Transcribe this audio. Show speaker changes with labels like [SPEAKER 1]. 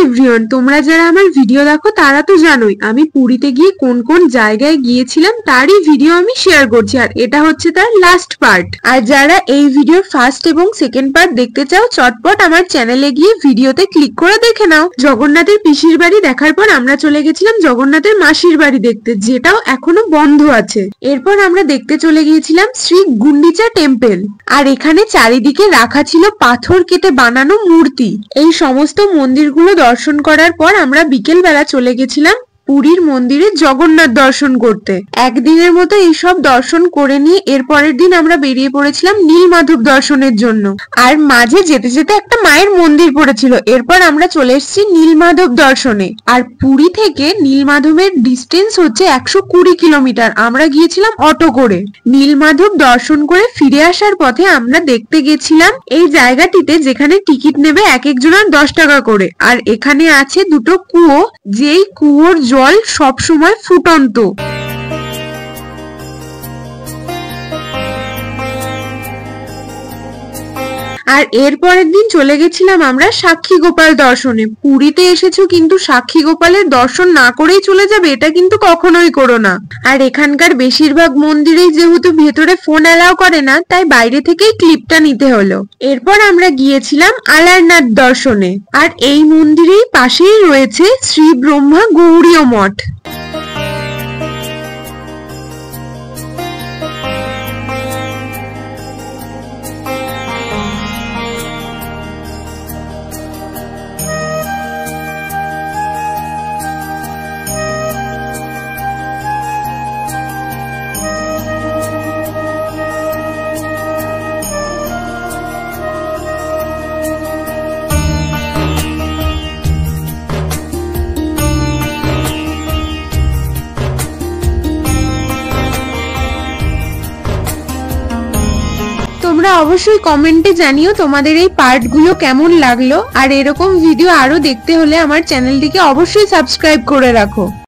[SPEAKER 1] Everyone, তোমরা যারা আমার ভিডিও দেখো তারা তো জানোই আমি পুরীতে গিয়ে কোন কোন জায়গায় গিয়েছিলাম তারই ভিডিও আমি শেয়ার করছি, আর এটা হচ্ছে তার লাস্ট পার্ট। আর যারা এই ভিডিওর ফার্স্ট এবং সেকেন্ড পার্ট দেখতে চাও চটপট আমার চ্যানেলে গিয়ে ভিডিওতে ক্লিক করে দেখে নাও। জগন্নাথের পিসির বাড়ি দেখার পর আমরা চলে গেছিলাম জগন্নাথের মাসির বাড়ি দেখতে, যেটাও এখনো বন্ধ আছে। এরপর আমরা দেখতে চলে গিয়েছিলাম শ্রী গুন্ডিচা টেম্পল, আর এখানে চারিদিকে রাখা ছিল পাথর কেটে বানানো মূর্তি। এই সমস্ত মন্দিরগুলো দর্শন করার পর আমরা বিকেল বেলা চলে গেছিলাম পুরীর মন্দিরে জগন্নাথ দর্শন করতে। একদিনের মতো এইসব দর্শন করে নিয়ে এরপরের দিন আমরা বেরিয়ে পড়েছিলাম নীলমাধব দর্শনের জন্য, আর মাঝে যেতে যেতে একটা মায়ের মন্দির পড়েছিল। এরপর আমরা চলে এসেছি নীলমাধব দর্শনে। আর পুরী থেকে নীলমাধবের ডিস্টেন্স হচ্ছে 120 কিলোমিটার। আমরা গিয়েছিলাম অটো করে। নীলমাধব দর্শন করে ফিরে আসার পথে আমরা দেখতে গেছিলাম এই জায়গাটিতে যেখানে টিকিট নেবে এক একজনের 10 টাকা করে, আর এখানে আছে দুটো কুয়ো, যেই কুয়োর জল সব সময় ফুটন্ত। আর এর পরের দিন চলে গেছিলাম আমরা সাক্ষী গোপাল দর্শনে। পুরীতে এসেছো কিন্তু সাক্ষী গোপালের দর্শন না করেই চলে যাবে, এটা কিন্তু কখনোই করো না। আর এখানকার বেশিরভাগ মন্দিরেই যেহেতু ভেতরে ফোন অ্যালাউ করে না, তাই বাইরে থেকেই ক্লিপটা নিতে হলো। এরপর আমরা গিয়েছিলাম আলারনাথ দর্শনে, আর এই মন্দিরেই পাশেই রয়েছে শ্রী ব্রহ্মা গৌড়ীয় মঠ। তোমরা অবশ্যই কমেন্টে জানিও তোমাদের এই পার্টগুলো কেমন লাগলো, আর এরকম ভিডিও আরো দেখতে হলে আমার চ্যানেলটিকে অবশ্যই সাবস্ক্রাইব করে রাখো।